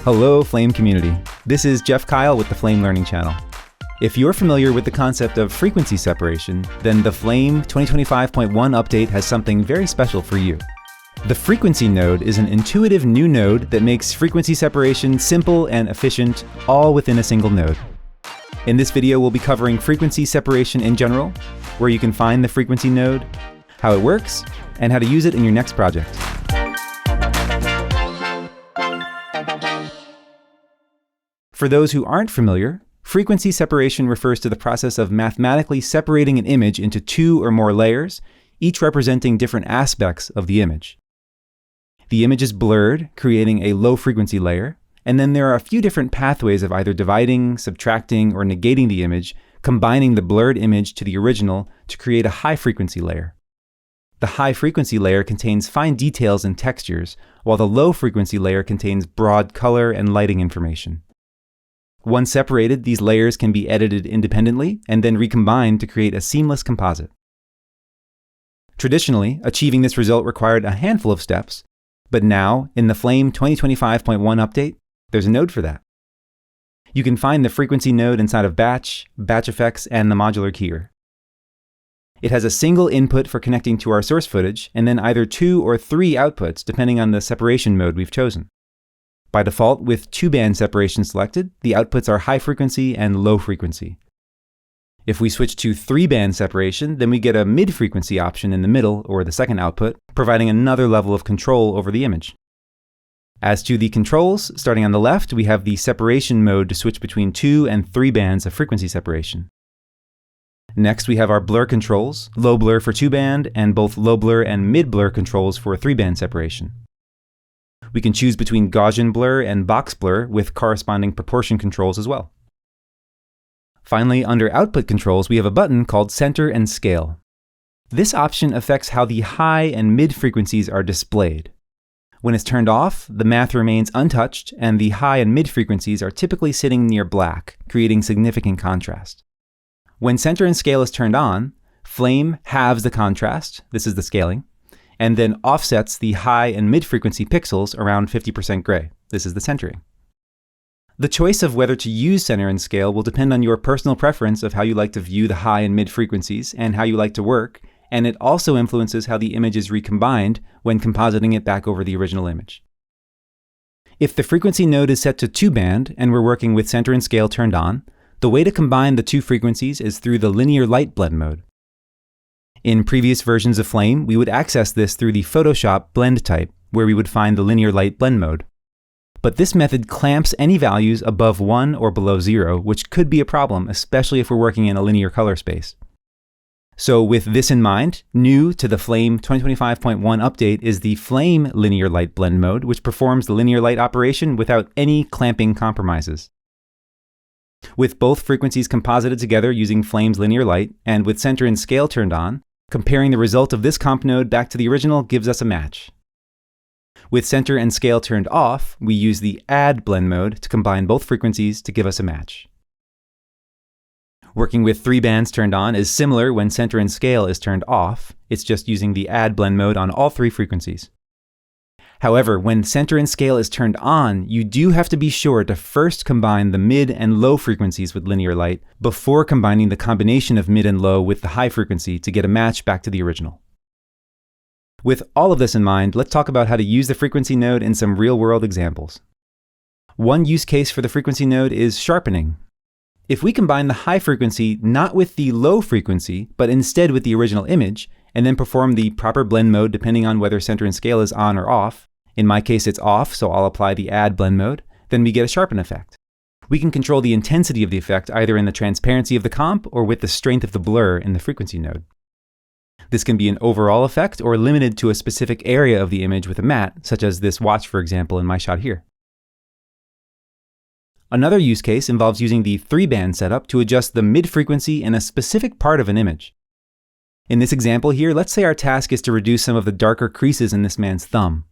Hello, Flame community. This is Jeff Kyle with the Flame Learning Channel. If you're familiar with the concept of frequency separation, then the Flame 2025.1 update has something very special for you. The frequency node is an intuitive new node that makes frequency separation simple and efficient, all within a single node. In this video, we'll be covering frequency separation in general, where you can find the frequency node, how it works, and how to use it in your next project. For those who aren't familiar, frequency separation refers to the process of mathematically separating an image into two or more layers, each representing different aspects of the image. The image is blurred, creating a low-frequency layer, and then there are a few different pathways of either dividing, subtracting, or negating the image, combining the blurred image to the original to create a high-frequency layer. The high-frequency layer contains fine details and textures, while the low-frequency layer contains broad color and lighting information. Once separated, these layers can be edited independently and then recombined to create a seamless composite. Traditionally, achieving this result required a handful of steps, but now, in the Flame 2025.1 update, there's a node for that. You can find the frequency node inside of Batch, Batch Effects, and the Modular Keyer. It has a single input for connecting to our source footage, and then either 2 or 3 outputs depending on the separation mode we've chosen. By default, with 2-band separation selected, the outputs are high frequency and low frequency. If we switch to 3-band separation, then we get a mid-frequency option in the middle, or the second output, providing another level of control over the image. As to the controls, starting on the left, we have the separation mode to switch between 2 and 3 bands of frequency separation. Next, we have our blur controls, low blur for 2-band, and both low blur and mid blur controls for 3-band separation. We can choose between Gaussian blur and box blur with corresponding proportion controls as well. Finally, under output controls, we have a button called Center and Scale. This option affects how the high and mid frequencies are displayed. When it's turned off, the math remains untouched and the high and mid frequencies are typically sitting near black, creating significant contrast. When Center and Scale is turned on, Flame halves the contrast, this is the scaling, and then offsets the high and mid-frequency pixels around 50% gray. This is the centering. The choice of whether to use center and scale will depend on your personal preference of how you like to view the high and mid-frequencies and how you like to work, and it also influences how the image is recombined when compositing it back over the original image. If the frequency node is set to 2-band and we're working with center and scale turned on, the way to combine the two frequencies is through the linear light blend mode. In previous versions of Flame, we would access this through the Photoshop blend type, where we would find the linear light blend mode. But this method clamps any values above 1 or below 0, which could be a problem, especially if we're working in a linear color space. So with this in mind, new to the Flame 2025.1 update is the Flame linear light blend mode, which performs the linear light operation without any clamping compromises. With both frequencies composited together using Flame's linear light, and with center and scale turned on, comparing the result of this comp node back to the original gives us a match. With center and scale turned off, we use the add blend mode to combine both frequencies to give us a match. Working with 3 bands turned on is similar when center and scale is turned off. It's just using the add blend mode on all 3 frequencies. However, when center and scale is turned on, you do have to be sure to first combine the mid and low frequencies with linear light before combining the combination of mid and low with the high frequency to get a match back to the original. With all of this in mind, let's talk about how to use the frequency node in some real-world examples. One use case for the frequency node is sharpening. If we combine the high frequency not with the low frequency, but instead with the original image, and then perform the proper blend mode depending on whether center and scale is on or off, in my case it's off, so I'll apply the add blend mode, then we get a sharpen effect. We can control the intensity of the effect either in the transparency of the comp or with the strength of the blur in the frequency node. This can be an overall effect or limited to a specific area of the image with a matte, such as this watch, for example, in my shot here. Another use case involves using the 3-band setup to adjust the mid-frequency in a specific part of an image. In this example here, let's say our task is to reduce some of the darker creases in this man's thumb.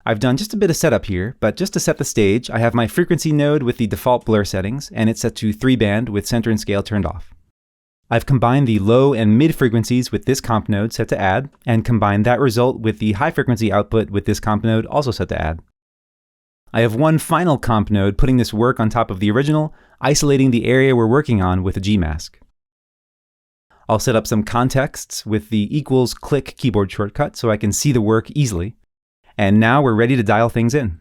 I've done just a bit of setup here, but just to set the stage, I have my frequency node with the default blur settings, and it's set to 3-band with center and scale turned off. I've combined the low and mid frequencies with this comp node set to add, and combined that result with the high frequency output with this comp node also set to add. I have one final comp node putting this work on top of the original, isolating the area we're working on with a Gmask. I'll set up some contexts with the equals click keyboard shortcut so I can see the work easily. And now we're ready to dial things in.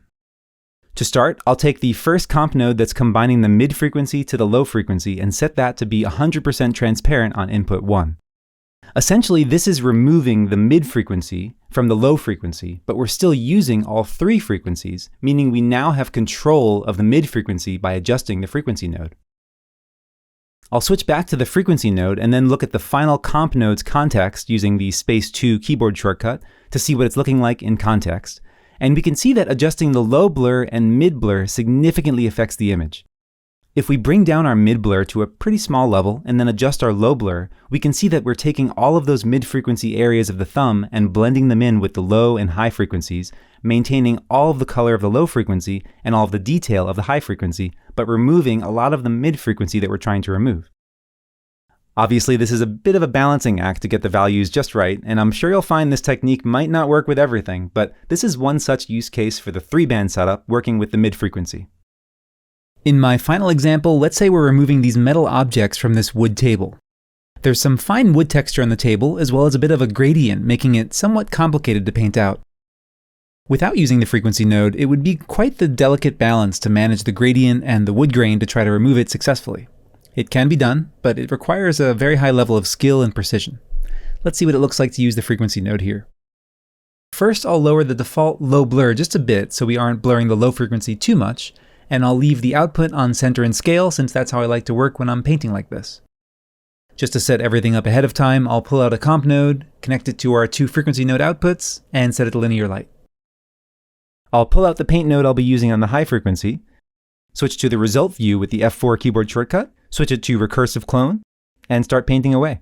To start, I'll take the first comp node that's combining the mid frequency to the low frequency and set that to be 100% transparent on input 1. Essentially, this is removing the mid frequency from the low frequency, but we're still using all three frequencies, meaning we now have control of the mid frequency by adjusting the frequency node. I'll switch back to the frequency node and then look at the final comp node's context using the space 2 keyboard shortcut to see what it's looking like in context. And we can see that adjusting the low blur and mid blur significantly affects the image. If we bring down our mid blur to a pretty small level and then adjust our low blur, we can see that we're taking all of those mid frequency areas of the thumb and blending them in with the low and high frequencies, maintaining all of the color of the low frequency and all of the detail of the high frequency, but removing a lot of the mid frequency that we're trying to remove. Obviously, this is a bit of a balancing act to get the values just right, and I'm sure you'll find this technique might not work with everything, but this is one such use case for the 3-band setup working with the mid frequency. In my final example, let's say we're removing these metal objects from this wood table. There's some fine wood texture on the table, as well as a bit of a gradient, making it somewhat complicated to paint out. Without using the frequency node, it would be quite the delicate balance to manage the gradient and the wood grain to try to remove it successfully. It can be done, but it requires a very high level of skill and precision. Let's see what it looks like to use the frequency node here. First, I'll lower the default low blur just a bit so we aren't blurring the low frequency too much, and I'll leave the output on center and scale since that's how I like to work when I'm painting like this. Just to set everything up ahead of time, I'll pull out a comp node, connect it to our 2 frequency node outputs, and set it to linear light. I'll pull out the paint node I'll be using on the high frequency, switch to the result view with the F4 keyboard shortcut, switch it to recursive clone, and start painting away.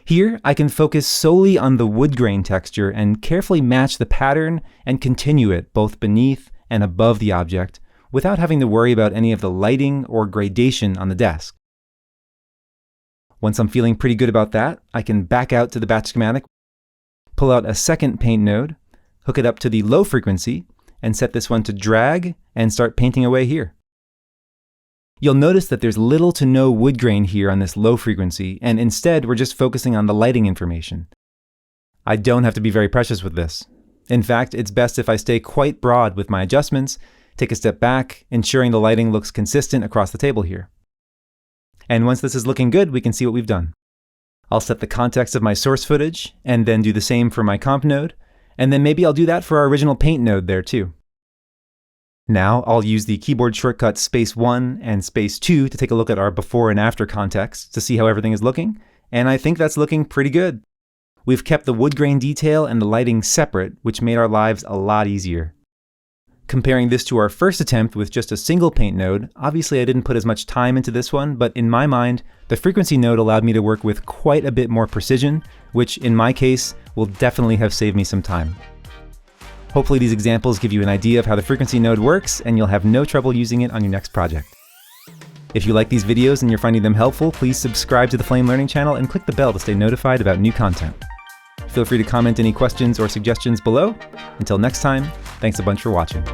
Here, I can focus solely on the wood grain texture and carefully match the pattern and continue it both beneath and above the object, without having to worry about any of the lighting or gradation on the desk. Once I'm feeling pretty good about that, I can back out to the batch schematic, pull out a second paint node, hook it up to the low frequency, and set this one to drag and start painting away here. You'll notice that there's little to no wood grain here on this low frequency, and instead we're just focusing on the lighting information. I don't have to be very precious with this. In fact, it's best if I stay quite broad with my adjustments, take a step back, ensuring the lighting looks consistent across the table here. And once this is looking good, we can see what we've done. I'll set the context of my source footage, and then do the same for my comp node, and then maybe I'll do that for our original paint node there too. Now I'll use the keyboard shortcut space 1 and space 2 to take a look at our before and after context to see how everything is looking, and I think that's looking pretty good. We've kept the wood grain detail and the lighting separate, which made our lives a lot easier. Comparing this to our first attempt with just a single paint node, obviously I didn't put as much time into this one, but in my mind, the frequency node allowed me to work with quite a bit more precision, which in my case will definitely have saved me some time. Hopefully these examples give you an idea of how the frequency node works, and you'll have no trouble using it on your next project. If you like these videos and you're finding them helpful, please subscribe to the Flame Learning channel and click the bell to stay notified about new content. Feel free to comment any questions or suggestions below. Until next time, thanks a bunch for watching.